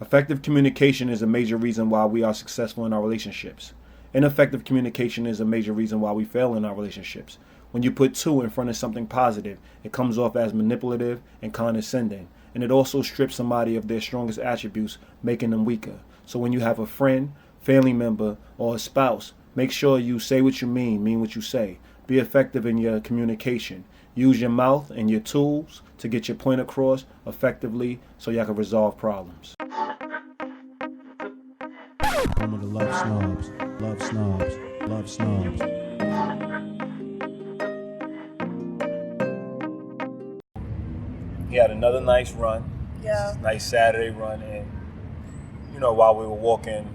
Effective communication is a major reason why we are successful in our relationships. Ineffective communication is a major reason why we fail in our relationships. When you put two in front of something positive, it comes off as manipulative and condescending. And it also strips somebody of their strongest attributes, making them weaker. So when you have a friend, family member, or a spouse, make sure you say what you mean what you say. Be effective in your communication. Use your mouth and your tools to get your point across effectively so y'all can resolve problems. Home of the Love Snobs, Love Snobs, Love Snobs. He had another nice run. Yeah. Nice Saturday run. And, while we were walking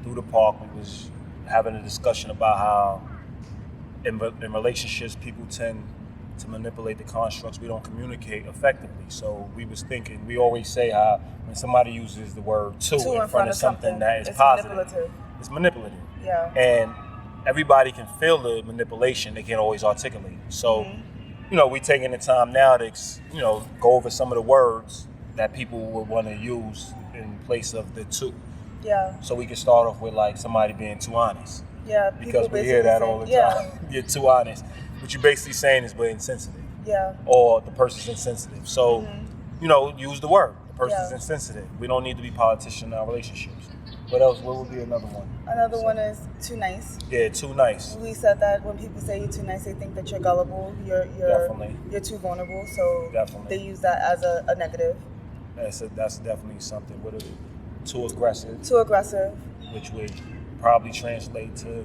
through the park, we was having a discussion about how in relationships, people tend to manipulate the constructs. We don't communicate effectively. So we was thinking, we always say how when somebody uses the word two in front of something that is positive, it's manipulative. Yeah. And everybody can feel the manipulation. They can't always articulate. So, we taking the time now to, go over some of the words that people would want to use in place of the two. Yeah. So we can start off with like somebody being too honest. Yeah. Because we hear that all the time. You're too honest. What you're basically saying is we're insensitive. Yeah. Or the person's insensitive. So, use the word. The person's insensitive. We don't need to be politicians in our relationships. What else? What would be another one? Another one is too nice. Yeah, too nice. We said that when people say you're too nice, they think that you're gullible, you're too vulnerable. So Definitely. They use that as a negative. That's definitely something. What is it? Too aggressive. Too aggressive. Which would probably translate to.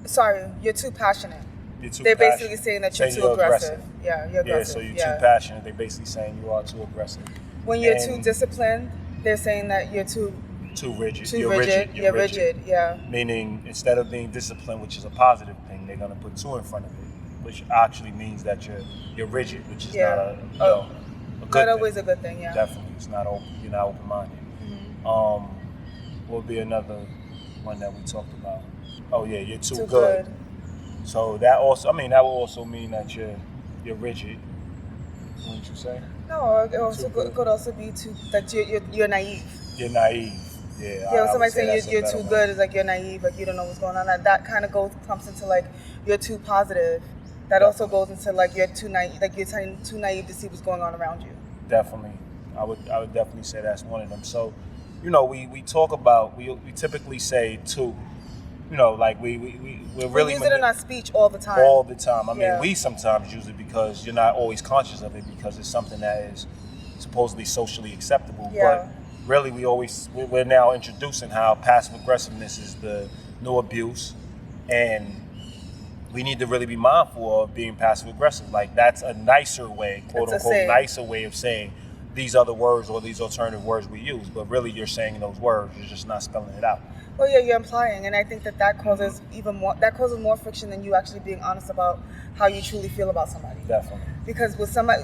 Sorry, you're too passionate. They're basically saying that you're too aggressive. Yeah, you're aggressive. Yeah, so you're too passionate. They're basically saying you are too aggressive. When you're too disciplined, they're saying that you're too rigid. You're rigid. Yeah. Meaning, instead of being disciplined, which is a positive thing, they're gonna put two in front of it, which actually means that you're rigid, which is not a good not thing. always a good thing. Yeah. Definitely, it's not open. You're not open-minded. Mm-hmm. What would be another one that we talked about? Oh yeah, you're too good. So that also, that will also mean that you're rigid. Wouldn't you say? No, it also could also be that you're naive. You're naive. Yeah. Yeah, when somebody saying you're too good, it's like you're naive, like you don't know what's going on. That kind of comes into like you're too positive. That also goes into like you're too naive, like you're too naive to see what's going on around you. Definitely, I would definitely say that's one of them. So, we talk about we typically say two. Like we're really use it in our speech all the time. All the time. We sometimes use it because you're not always conscious of it because it's something that is supposedly socially acceptable. Yeah. But really, we're now introducing how passive aggressiveness is the new abuse, and we need to really be mindful of being passive aggressive. Like that's a nicer way, quote unquote, nicer way of saying these other words or these alternative words we use. But really, you're saying those words. You're just not spelling it out. Well, yeah, you're implying, and I think that causes more friction than you actually being honest about how you truly feel about somebody. Definitely. Because with somebody,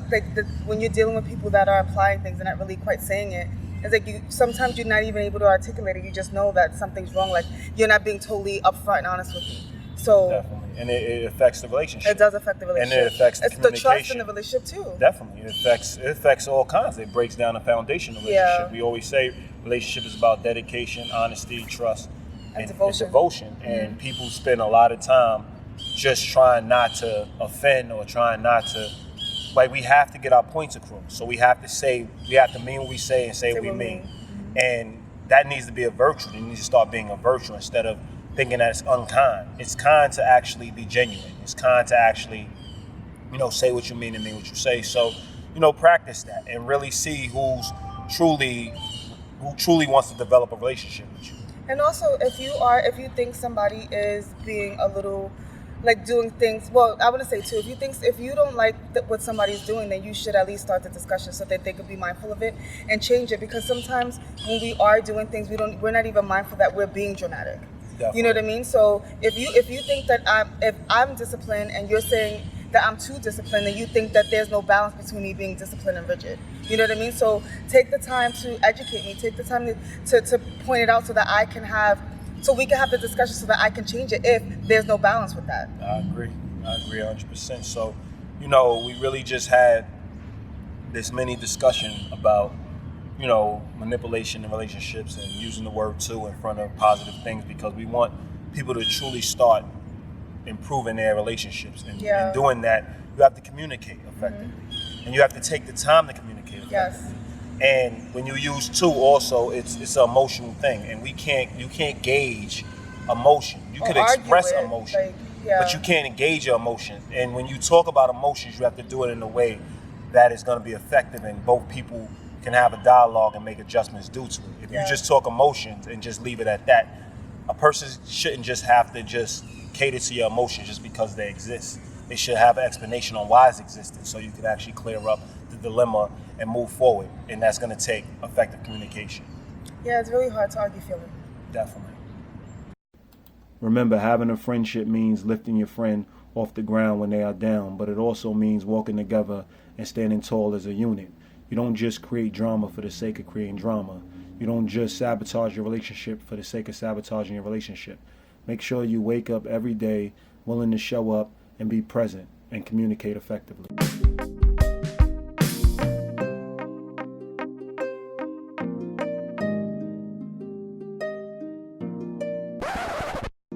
when you're dealing with people that are implying things and not really quite saying it, it's like sometimes you're not even able to articulate it. You just know that something's wrong. Like you're not being totally upfront and honest with me. So definitely, and it affects the relationship. It does affect the relationship, and it affects the communication. It's the trust in the relationship too. Definitely, it affects all kinds. It breaks down the foundation of the relationship. We always say relationship is about dedication, honesty, trust, and devotion. And people spend a lot of time just trying not to offend or trying not to. Like we have to get our points across. So we have to mean what we say and say what we mean. Mm-hmm. And that needs to be a virtue. It needs to start being a virtue instead of thinking that it's unkind. It's kind to actually be genuine. It's kind to actually, say what you mean and mean what you say. So, practice that and really see who truly wants to develop a relationship with you. And also, if you think somebody is being a little like doing things, well, I wouldn't say too. If you don't like what somebody's doing, then you should at least start the discussion so that they could be mindful of it and change it. Because sometimes when we are doing things, we're not even mindful that we're being dramatic. Definitely. You know what I mean? So if you think that if I'm disciplined and you're saying that I'm too disciplined, then you think that there's no balance between me being disciplined and rigid. You know what I mean? So take the time to educate me. Take the time to point it out so that we can have the discussion so that I can change it if there's no balance with that. I agree 100%. So, we really just had this mini discussion about manipulation in relationships and using the word "to" in front of positive things, because we want people to truly start improving their relationships. And in doing that, you have to communicate effectively. And you have to take the time to communicate effectively. And when you use "to" also, it's an emotional thing. And you can't gauge emotion. You could express emotion, but you can't engage your emotion. And when you talk about emotions, you have to do it in a way that is going to be effective, and both people can have a dialogue and make adjustments due to it. If you just talk emotions and just leave it at that, a person shouldn't just have to just cater to your emotions just because they exist. They should have an explanation on why it's existing, so you can actually clear up the dilemma and move forward. And that's going to take effective communication. Yeah, it's really hard to argue feeling. Definitely. Remember, having a friendship means lifting your friend off the ground when they are down, but it also means walking together and standing tall as a unit. You don't just create drama for the sake of creating drama. You don't just sabotage your relationship for the sake of sabotaging your relationship. Make sure you wake up every day willing to show up and be present and communicate effectively.